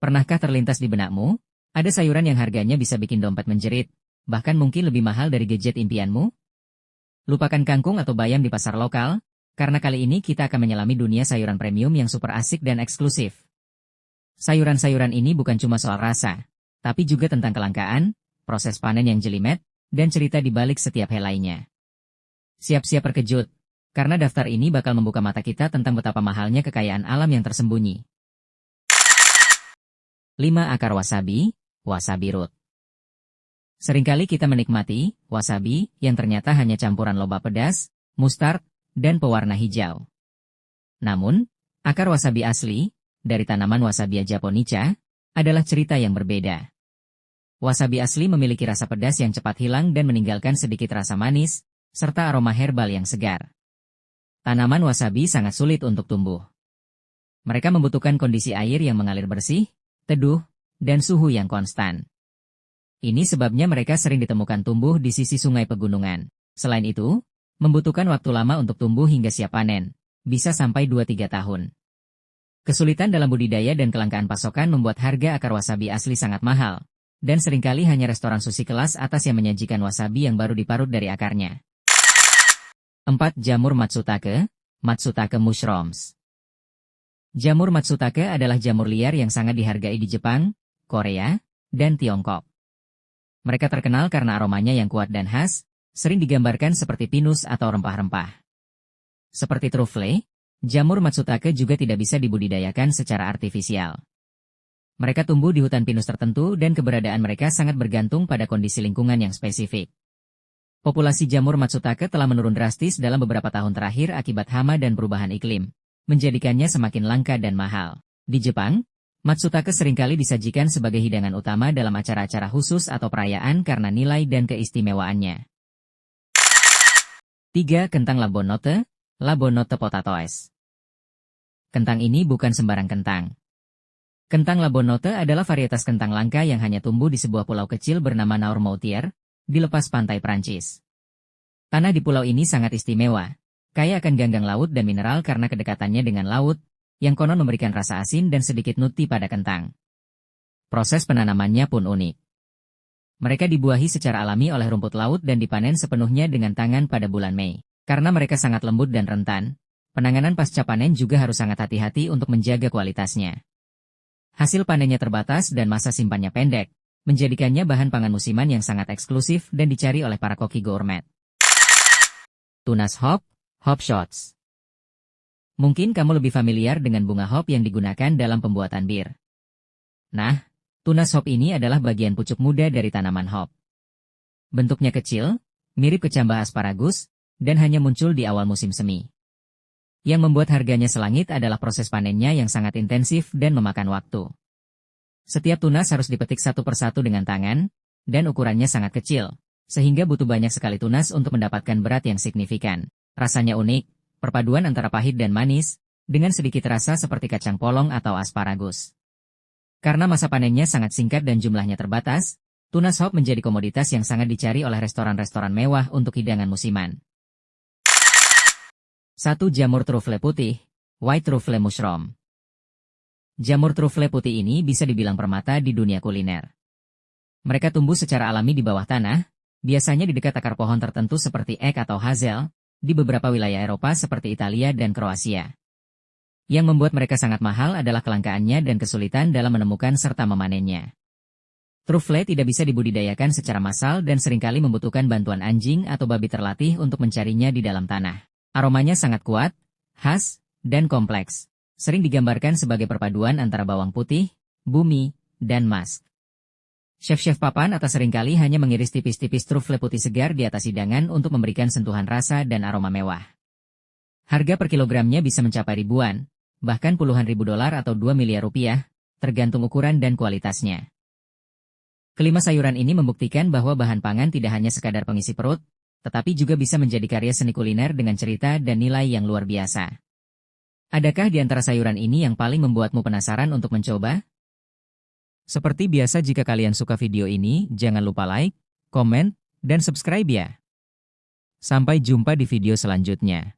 Pernahkah terlintas di benakmu? Ada sayuran yang harganya bisa bikin dompet menjerit, bahkan mungkin lebih mahal dari gadget impianmu? Lupakan kangkung atau bayam di pasar lokal, karena kali ini kita akan menyelami dunia sayuran premium yang super asik dan eksklusif. Sayuran-sayuran ini bukan cuma soal rasa, tapi juga tentang kelangkaan, proses panen yang jelimet, dan cerita di balik setiap helainya. Siap-siap terkejut, karena daftar ini bakal membuka mata kita tentang betapa mahalnya kekayaan alam yang tersembunyi. 5 akar wasabi, wasabi root. Seringkali kita menikmati wasabi yang ternyata hanya campuran loba pedas, mustard, dan pewarna hijau. Namun, akar wasabi asli, dari tanaman Wasabia japonica, adalah cerita yang berbeda. Wasabi asli memiliki rasa pedas yang cepat hilang dan meninggalkan sedikit rasa manis, serta aroma herbal yang segar. Tanaman wasabi sangat sulit untuk tumbuh. Mereka membutuhkan kondisi air yang mengalir bersih, teduh, dan suhu yang konstan. Ini sebabnya mereka sering ditemukan tumbuh di sisi sungai pegunungan. Selain itu, membutuhkan waktu lama untuk tumbuh hingga siap panen, bisa sampai 2-3 tahun. Kesulitan dalam budidaya dan kelangkaan pasokan membuat harga akar wasabi asli sangat mahal, dan seringkali hanya restoran sushi kelas atas yang menyajikan wasabi yang baru diparut dari akarnya. 4. Jamur matsutake, matsutake mushrooms. Jamur matsutake adalah jamur liar yang sangat dihargai di Jepang, Korea, dan Tiongkok. Mereka terkenal karena aromanya yang kuat dan khas, sering digambarkan seperti pinus atau rempah-rempah. Seperti trufle, jamur matsutake juga tidak bisa dibudidayakan secara artifisial. Mereka tumbuh di hutan pinus tertentu dan keberadaan mereka sangat bergantung pada kondisi lingkungan yang spesifik. Populasi jamur matsutake telah menurun drastis dalam beberapa tahun terakhir akibat hama dan perubahan iklim, menjadikannya semakin langka dan mahal. Di Jepang, matsutake seringkali disajikan sebagai hidangan utama dalam acara-acara khusus atau perayaan karena nilai dan keistimewaannya. 3. Kentang labonote, labonote potatoes. Kentang ini bukan sembarang kentang. Kentang labonote adalah varietas kentang langka yang hanya tumbuh di sebuah pulau kecil bernama Noirmoutier, di lepas pantai Prancis. Tanah di pulau ini sangat istimewa, kaya akan ganggang laut dan mineral karena kedekatannya dengan laut, yang konon memberikan rasa asin dan sedikit nutty pada kentang. Proses penanamannya pun unik. Mereka dibuahi secara alami oleh rumput laut dan dipanen sepenuhnya dengan tangan pada bulan Mei. Karena mereka sangat lembut dan rentan, penanganan pasca panen juga harus sangat hati-hati untuk menjaga kualitasnya. Hasil panennya terbatas dan masa simpannya pendek, menjadikannya bahan pangan musiman yang sangat eksklusif dan dicari oleh para koki gourmet. Tunas hop, hop shots. Mungkin kamu lebih familiar dengan bunga hop yang digunakan dalam pembuatan bir. Nah, tunas hop ini adalah bagian pucuk muda dari tanaman hop. Bentuknya kecil, mirip kecambah asparagus, dan hanya muncul di awal musim semi. Yang membuat harganya selangit adalah proses panennya yang sangat intensif dan memakan waktu. Setiap tunas harus dipetik satu persatu dengan tangan, dan ukurannya sangat kecil, sehingga butuh banyak sekali tunas untuk mendapatkan berat yang signifikan. Rasanya unik, perpaduan antara pahit dan manis, dengan sedikit rasa seperti kacang polong atau asparagus. Karena masa panennya sangat singkat dan jumlahnya terbatas, tunas hop menjadi komoditas yang sangat dicari oleh restoran-restoran mewah untuk hidangan musiman. 1. Jamur trufle putih, white truffle mushroom. Jamur trufle putih ini bisa dibilang permata di dunia kuliner. Mereka tumbuh secara alami di bawah tanah, biasanya di dekat akar pohon tertentu seperti ek atau hazel, di beberapa wilayah Eropa seperti Italia dan Kroasia. Yang membuat mereka sangat mahal adalah kelangkaannya dan kesulitan dalam menemukan serta memanennya. Trufle tidak bisa dibudidayakan secara massal dan seringkali membutuhkan bantuan anjing atau babi terlatih untuk mencarinya di dalam tanah. Aromanya sangat kuat, khas, dan kompleks. Sering digambarkan sebagai perpaduan antara bawang putih, bumi, dan musk. Chef-chef papan atas seringkali hanya mengiris tipis-tipis trufle putih segar di atas hidangan untuk memberikan sentuhan rasa dan aroma mewah. Harga per kilogramnya bisa mencapai ribuan, bahkan puluhan ribu dolar atau 2 miliar rupiah, tergantung ukuran dan kualitasnya. Kelima sayuran ini membuktikan bahwa bahan pangan tidak hanya sekadar pengisi perut, tetapi juga bisa menjadi karya seni kuliner dengan cerita dan nilai yang luar biasa. Adakah di antara sayuran ini yang paling membuatmu penasaran untuk mencoba? Seperti biasa, jika kalian suka video ini, jangan lupa like, komen, dan subscribe ya. Sampai jumpa di video selanjutnya.